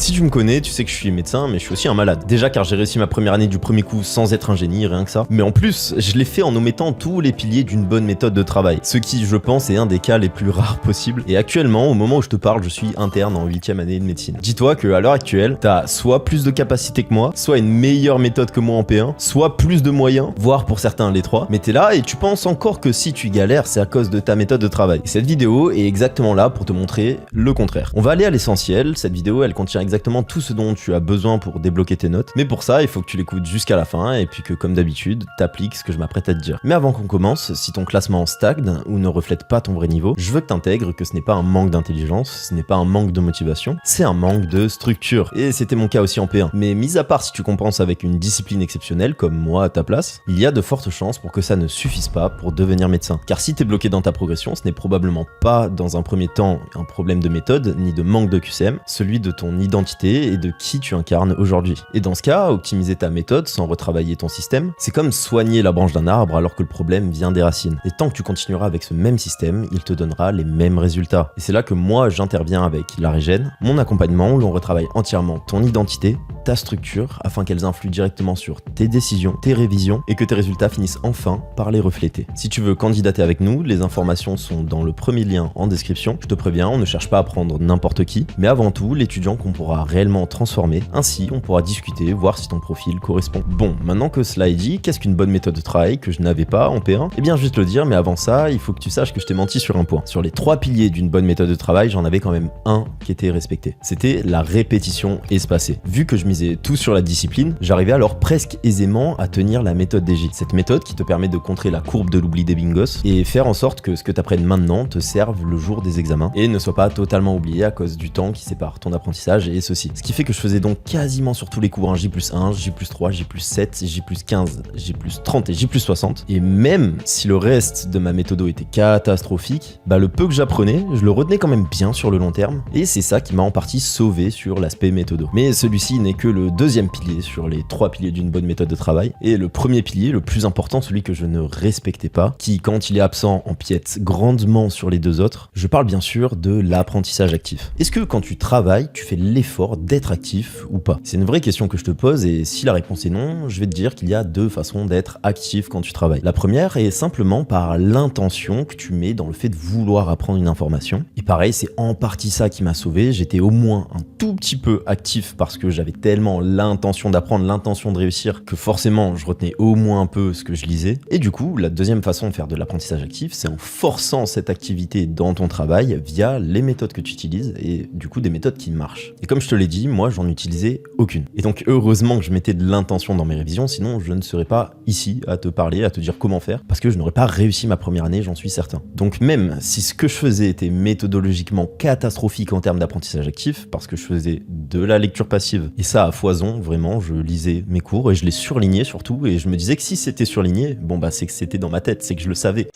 Si tu me connais, tu sais que je suis médecin, mais je suis aussi un malade. Déjà car j'ai réussi ma première année du premier coup sans être un génie, rien que ça. Mais en plus, je l'ai fait en omettant tous les piliers d'une bonne méthode de travail. Ce qui, je pense, est un des cas les plus rares possibles. Et actuellement, au moment où je te parle, je suis interne en 8e année de médecine. Dis-toi qu'à l'heure actuelle, t'as soit plus de capacité que moi, soit une meilleure méthode que moi en P1, soit plus de moyens, voire pour certains les trois. Mais t'es là et tu penses encore que si tu galères, c'est à cause de ta méthode de travail. Et cette vidéo est exactement là pour te montrer le contraire. On va aller à l'essentiel. Cette vidéo, elle contient exactement tout ce dont tu as besoin pour débloquer tes notes. Mais pour ça, il faut que tu l'écoutes jusqu'à la fin et puis que, comme d'habitude, t'appliques ce que je m'apprête à te dire. Mais avant qu'on commence, si ton classement stagne ou ne reflète pas ton vrai niveau, je veux que t'intègres que ce n'est pas un manque d'intelligence, ce n'est pas un manque de motivation, c'est un manque de structure. Et c'était mon cas aussi en P1. Mais mis à part si tu compenses avec une discipline exceptionnelle, comme moi à ta place, il y a de fortes chances pour que ça ne suffise pas pour devenir médecin. Car si t'es bloqué dans ta progression, ce n'est probablement pas dans un premier temps un problème de méthode, ni de manque de QCM, celui de ton identité et de qui tu incarnes aujourd'hui. Et dans ce cas, optimiser ta méthode sans retravailler ton système, c'est comme soigner la branche d'un arbre alors que le problème vient des racines. Et tant que tu continueras avec ce même système, il te donnera les mêmes résultats. Et c'est là que moi j'interviens avec la Régène, mon accompagnement où l'on retravaille entièrement ton identité, ta structure, afin qu'elles influent directement sur tes décisions, tes révisions et que tes résultats finissent enfin par les refléter. Si tu veux candidater avec nous, les informations sont dans le premier lien en description. Je te préviens, on ne cherche pas à prendre n'importe qui, mais avant tout l'étudiant qu'on pourra réellement transformer. Ainsi, on pourra discuter, voir si ton profil correspond. Bon, maintenant que cela est dit, qu'est-ce qu'une bonne méthode de travail que je n'avais pas en P1 ? Eh bien, je vais te le dire, mais avant ça, il faut que tu saches que je t'ai menti sur un point. Sur les 3 piliers d'une bonne méthode de travail, j'en avais quand même un qui était respecté. C'était la répétition espacée. Vu que je misais tout sur la discipline, j'arrivais alors presque aisément à tenir la méthode DJ. Cette méthode qui te permet de contrer la courbe de l'oubli des bingos et faire en sorte que ce que tu apprennes maintenant te serve le jour des examens et ne soit pas totalement oublié à cause du temps qui sépare ton apprentissage et ceci. Ce qui fait que je faisais donc quasiment sur tous les cours un J+1, J+3, J+7, J+15, J+30 et J+60. Et même si le reste de ma méthodo était catastrophique, le peu que j'apprenais, je le retenais quand même bien sur le long terme. Et c'est ça qui m'a en partie sauvé sur l'aspect méthodo. Mais celui-ci n'est que le deuxième pilier sur les 3 piliers d'une bonne méthode de travail. Et le premier pilier, le plus important, celui que je ne respectais pas, qui quand il est absent empiète grandement sur les deux autres, je parle bien sûr de l'apprentissage actif. Est-ce que quand tu travailles, tu fais l'effort d'être actif ou pas? C'est une vraie question que je te pose et si la réponse est non, je vais te dire qu'il y a 2 façons d'être actif quand tu travailles. La première est simplement par l'intention que tu mets dans le fait de vouloir apprendre une information. Et pareil, c'est en partie ça qui m'a sauvé. J'étais au moins un tout petit peu actif parce que j'avais tellement l'intention d'apprendre, l'intention de réussir que forcément je retenais au moins un peu ce que je lisais. Et du coup, la deuxième façon de faire de l'apprentissage actif, c'est en forçant cette activité dans ton travail via les méthodes que tu utilises et du coup des méthodes qui marchent. Et comme je te l'ai dit, moi j'en utilisais aucune. Et donc heureusement que je mettais de l'intention dans mes révisions, sinon je ne serais pas ici à te parler, à te dire comment faire, parce que je n'aurais pas réussi ma première année, j'en suis certain. Donc même si ce que je faisais était méthodologiquement catastrophique en termes d'apprentissage actif, parce que je faisais de la lecture passive, et ça à foison, vraiment, je lisais mes cours et je les surlignais surtout, et je me disais que si c'était surligné, c'est que c'était dans ma tête, c'est que je le savais.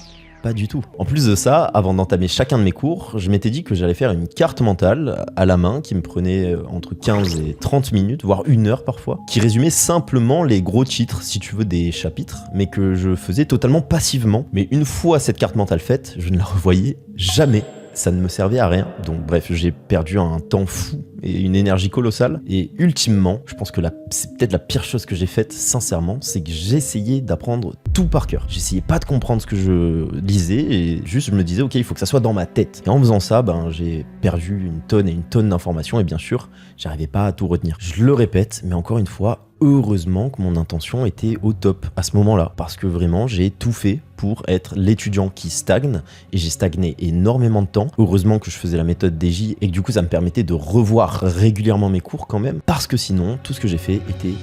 Pas du tout. En plus de ça, avant d'entamer chacun de mes cours, je m'étais dit que j'allais faire une carte mentale à la main qui me prenait entre 15 et 30 minutes, voire 1 heure parfois, qui résumait simplement les gros titres, si tu veux, des chapitres, mais que je faisais totalement passivement. Mais une fois cette carte mentale faite, je ne la revoyais jamais. Ça ne me servait à rien. Donc bref, j'ai perdu un temps fou et une énergie colossale. Et ultimement, je pense que c'est peut-être la pire chose que j'ai faite, sincèrement, c'est que j'essayais d'apprendre tout par cœur. J'essayais pas de comprendre ce que je lisais et juste je me disais, ok, il faut que ça soit dans ma tête. Et en faisant ça, j'ai perdu une tonne et une tonne d'informations et bien sûr, j'arrivais pas à tout retenir. Je le répète, mais encore une fois, heureusement que mon intention était au top à ce moment-là, parce que vraiment j'ai tout fait pour être l'étudiant qui stagne et j'ai stagné énormément de temps. Heureusement que je faisais la méthode DJ et que du coup ça me permettait de revoir régulièrement mes cours quand même, parce que sinon tout ce que j'ai fait était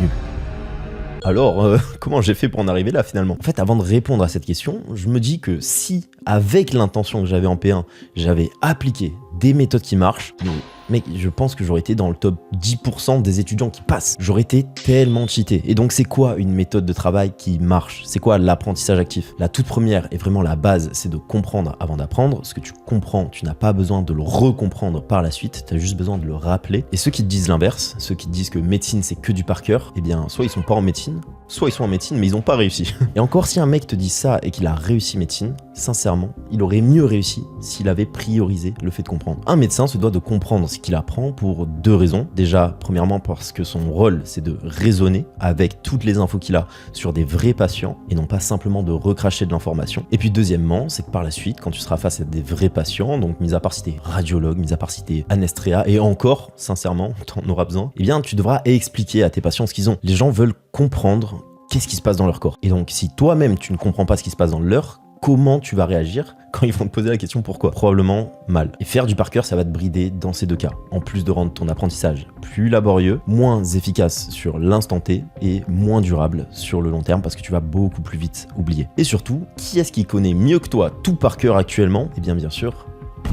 nul. Alors, comment j'ai fait pour en arriver là finalement? En fait, avant de répondre à cette question, je me dis que si, avec l'intention que j'avais en P1, j'avais appliqué des méthodes qui marchent, mec, je pense que j'aurais été dans le top 10% des étudiants qui passent. J'aurais été tellement cheaté. Et donc, c'est quoi une méthode de travail qui marche? C'est quoi l'apprentissage actif? La toute première et vraiment la base, c'est de comprendre avant d'apprendre. Ce que tu comprends, tu n'as pas besoin de le recomprendre par la suite. Tu as juste besoin de le rappeler. Et ceux qui te disent l'inverse, ceux qui te disent que médecine, c'est que du par cœur, eh bien, soit ils sont pas en médecine, soit ils sont en médecine mais ils ont pas réussi. Et encore, si un mec te dit ça et qu'il a réussi médecine, sincèrement, il aurait mieux réussi s'il avait priorisé le fait de comprendre. Un médecin se doit de comprendre ce qu'il apprend pour deux raisons. Déjà, premièrement parce que son rôle, c'est de raisonner avec toutes les infos qu'il a sur des vrais patients et non pas simplement de recracher de l'information. Et puis deuxièmement, c'est que par la suite, quand tu seras face à des vrais patients, donc mis à part si t'es radiologue, mis à part si t'es anesthésia, et encore, sincèrement, t'en auras besoin, eh bien tu devras expliquer à tes patients ce qu'ils ont. Les gens veulent comprendre qu'est-ce qui se passe dans leur corps. Et donc si toi-même tu ne comprends pas ce qui se passe dans leur, comment tu vas réagir quand ils vont te poser la question pourquoi? Probablement mal. Et faire du par cœur, ça va te brider dans ces deux cas. En plus de rendre ton apprentissage plus laborieux, moins efficace sur l'instant T et moins durable sur le long terme parce que tu vas beaucoup plus vite oublier. Et surtout, qui est-ce qui connaît mieux que toi tout par cœur actuellement? Eh bien sûr,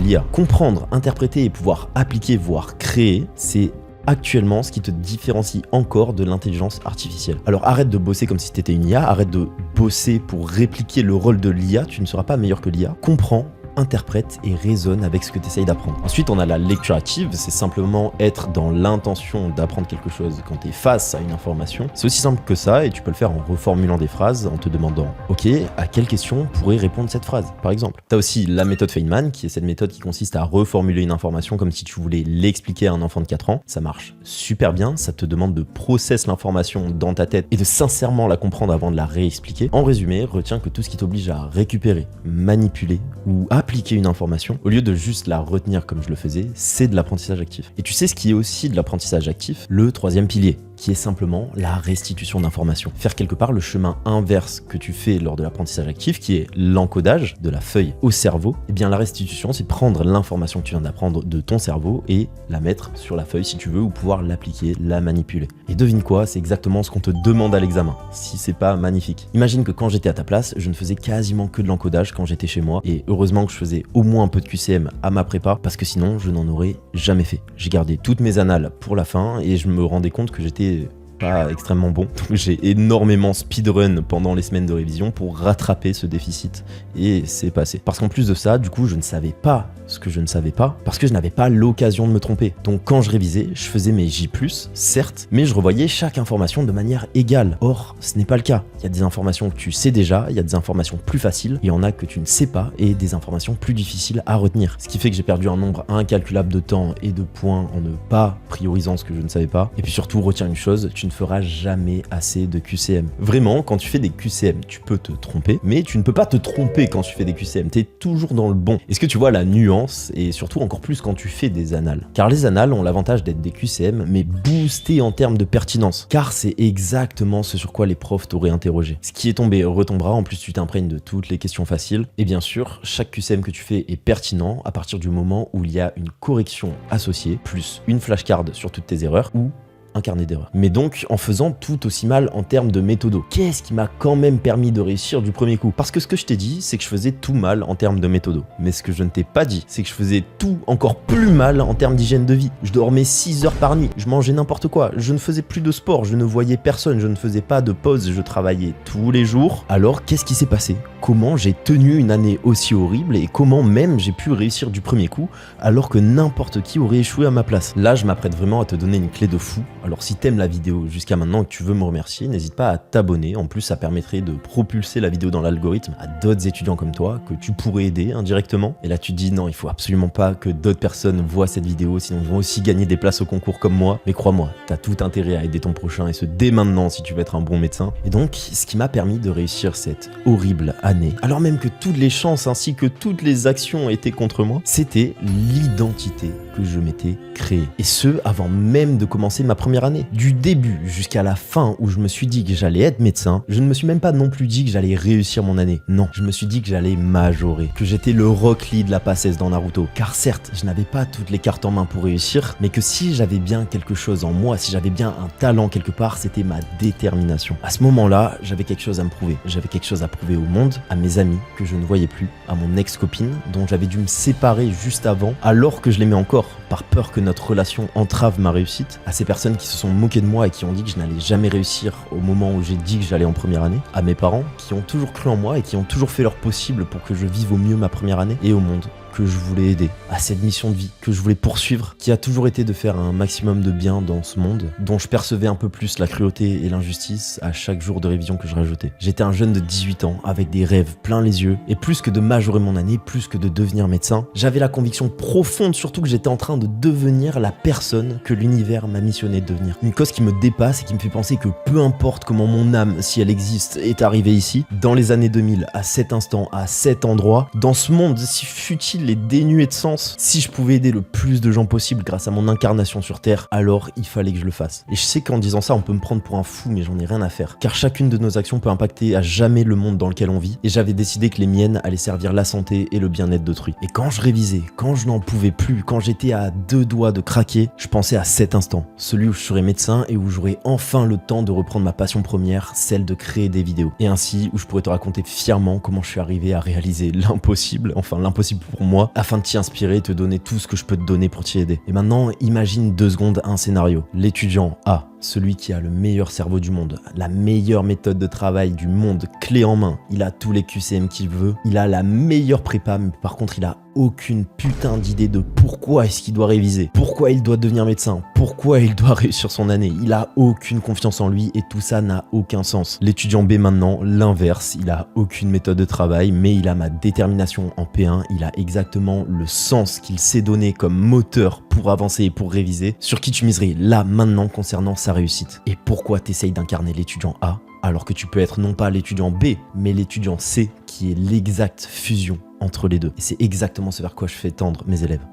l'IA. Comprendre, interpréter et pouvoir appliquer, voire créer, c'est actuellement ce qui te différencie encore de l'intelligence artificielle. Alors arrête de bosser comme si t'étais une IA, arrête de bosser pour répliquer le rôle de l'IA, tu ne seras pas meilleur que l'IA. Comprends, interprète et raisonne avec ce que tu essayes d'apprendre. Ensuite, on a la lecture active, c'est simplement être dans l'intention d'apprendre quelque chose quand tu es face à une information. C'est aussi simple que ça et tu peux le faire en reformulant des phrases, en te demandant « Ok, à quelle question pourrait répondre cette phrase ?» par exemple. Tu as aussi la méthode Feynman, qui est cette méthode qui consiste à reformuler une information comme si tu voulais l'expliquer à un enfant de 4 ans. Ça marche super bien, ça te demande de processer l'information dans ta tête et de sincèrement la comprendre avant de la réexpliquer. En résumé, retiens que tout ce qui t'oblige à récupérer, manipuler ou appliquer une information, au lieu de juste la retenir comme je le faisais, c'est de l'apprentissage actif. Et tu sais ce qui est aussi de l'apprentissage actif? Le troisième pilier, qui est simplement la restitution d'informations. Faire quelque part le chemin inverse que tu fais lors de l'apprentissage actif, qui est l'encodage de la feuille au cerveau. Et bien la restitution, c'est prendre l'information que tu viens d'apprendre de ton cerveau et la mettre sur la feuille si tu veux, ou pouvoir l'appliquer, la manipuler. Et devine quoi, c'est exactement ce qu'on te demande à l'examen, si c'est pas magnifique. Imagine que quand j'étais à ta place, je ne faisais quasiment que de l'encodage quand j'étais chez moi, et heureusement que je faisais au moins un peu de QCM à ma prépa, parce que sinon je n'en aurais jamais fait. J'ai gardé toutes mes annales pour la fin et je me rendais compte que j'étais pas extrêmement bon. Donc j'ai énormément speedrun pendant les semaines de révision pour rattraper ce déficit et c'est passé. Parce qu'en plus de ça, du coup, je ne savais pas ce que je ne savais pas parce que je n'avais pas l'occasion de me tromper. Donc quand je révisais, je faisais mes J+, certes, mais je revoyais chaque information de manière égale. Or, ce n'est pas le cas. Il y a des informations que tu sais déjà, il y a des informations plus faciles, il y en a que tu ne sais pas et des informations plus difficiles à retenir. Ce qui fait que j'ai perdu un nombre incalculable de temps et de points en ne pas priorisant ce que je ne savais pas. Et puis surtout, retiens une chose, tu ne feras jamais assez de QCM. Vraiment, quand tu fais des QCM, tu peux te tromper, mais tu ne peux pas te tromper quand tu fais des QCM. Tu es toujours dans le bon. Est-ce que tu vois la nuance? Et surtout encore plus quand tu fais des annales. Car les annales ont l'avantage d'être des QCM, mais boostés en termes de pertinence. Car c'est exactement ce sur quoi les profs t'auraient interrogé. Ce qui est tombé retombera, en plus tu t'imprègnes de toutes les questions faciles. Et bien sûr, chaque QCM que tu fais est pertinent à partir du moment où il y a une correction associée, plus une flashcard sur toutes tes erreurs, ou un carnet d'erreurs. Mais donc, en faisant tout aussi mal en termes de méthodo, qu'est-ce qui m'a quand même permis de réussir du premier coup? Parce que ce que je t'ai dit, c'est que je faisais tout mal en termes de méthodo. Mais ce que je ne t'ai pas dit, c'est que je faisais tout encore plus mal en termes d'hygiène de vie. Je dormais 6 heures par nuit, je mangeais n'importe quoi, je ne faisais plus de sport, je ne voyais personne, je ne faisais pas de pause, je travaillais tous les jours. Alors, qu'est-ce qui s'est passé? Comment j'ai tenu une année aussi horrible et comment même j'ai pu réussir du premier coup alors que n'importe qui aurait échoué à ma place? Là, je m'apprête vraiment à te donner une clé de fou. Alors si t'aimes la vidéo jusqu'à maintenant et que tu veux me remercier, n'hésite pas à t'abonner. En plus, ça permettrait de propulser la vidéo dans l'algorithme à d'autres étudiants comme toi que tu pourrais aider indirectement. Et là, tu te dis non, il faut absolument pas que d'autres personnes voient cette vidéo, sinon ils vont aussi gagner des places au concours comme moi. Mais crois-moi, t'as tout intérêt à aider ton prochain et ce dès maintenant si tu veux être un bon médecin. Et donc, ce qui m'a permis de réussir cette horrible année, alors même que toutes les chances ainsi que toutes les actions étaient contre moi, c'était l'identité que je m'étais créée. Et ce, avant même de commencer ma première année. Du début jusqu'à la fin où je me suis dit que j'allais être médecin, je ne me suis même pas non plus dit que j'allais réussir mon année. Non, je me suis dit que j'allais majorer, que j'étais le Rock Lee de la passesse dans Naruto. Car certes, je n'avais pas toutes les cartes en main pour réussir, mais que si j'avais bien quelque chose en moi, si j'avais bien un talent quelque part, c'était ma détermination. À ce moment-là, j'avais quelque chose à me prouver. J'avais quelque chose à prouver au monde, à mes amis que je ne voyais plus, à mon ex-copine dont j'avais dû me séparer juste avant, alors que je l'aimais encore, par peur que notre relation entrave ma réussite, à ces personnes qui se sont moquées de moi et qui ont dit que je n'allais jamais réussir au moment où j'ai dit que j'allais en première année, à mes parents qui ont toujours cru en moi et qui ont toujours fait leur possible pour que je vive au mieux ma première année, et au monde que je voulais aider, à cette mission de vie que je voulais poursuivre, qui a toujours été de faire un maximum de bien dans ce monde, dont je percevais un peu plus la cruauté et l'injustice à chaque jour de révision que je rajoutais. J'étais un jeune de 18 ans, avec des rêves plein les yeux, et plus que de majorer mon année, plus que de devenir médecin, j'avais la conviction profonde surtout que j'étais en train de devenir la personne que l'univers m'a missionné de devenir. Une cause qui me dépasse et qui me fait penser que peu importe comment mon âme, si elle existe, est arrivée ici, dans les années 2000, à cet instant, à cet endroit, dans ce monde si futile et dénué de sens, si je pouvais aider le plus de gens possible grâce à mon incarnation sur Terre, alors il fallait que je le fasse. Et je sais qu'en disant ça, on peut me prendre pour un fou, mais j'en ai rien à faire. Car chacune de nos actions peut impacter à jamais le monde dans lequel on vit, et j'avais décidé que les miennes allaient servir la santé et le bien-être d'autrui. Et quand je révisais, quand je n'en pouvais plus, quand j'étais à 2 doigts de craquer, je pensais à cet instant, celui où je serais médecin et où j'aurais enfin le temps de reprendre ma passion première, celle de créer des vidéos. Et ainsi, où je pourrais te raconter fièrement comment je suis arrivé à réaliser l'impossible, enfin l'impossible pour moi, afin de t'y inspirer et te donner tout ce que je peux te donner pour t'y aider. Et maintenant, imagine 2 secondes un scénario. L'étudiant A, celui qui a le meilleur cerveau du monde, la meilleure méthode de travail du monde, clé en main. Il a tous les QCM qu'il veut, il a la meilleure prépa, mais par contre il a aucune putain d'idée de pourquoi est-ce qu'il doit réviser, pourquoi il doit devenir médecin, pourquoi il doit réussir son année. Il a aucune confiance en lui et tout ça n'a aucun sens. L'étudiant B maintenant, l'inverse, il a aucune méthode de travail, mais il a ma détermination en P1, il a exactement le sens qu'il s'est donné comme moteur pour avancer et pour réviser. Sur qui tu miserais là maintenant concernant sa réussite? Et pourquoi t'essayes d'incarner l'étudiant A alors que tu peux être non pas l'étudiant B, mais l'étudiant C qui est l'exacte fusion entre les deux. Et c'est exactement ce vers quoi je fais tendre mes élèves.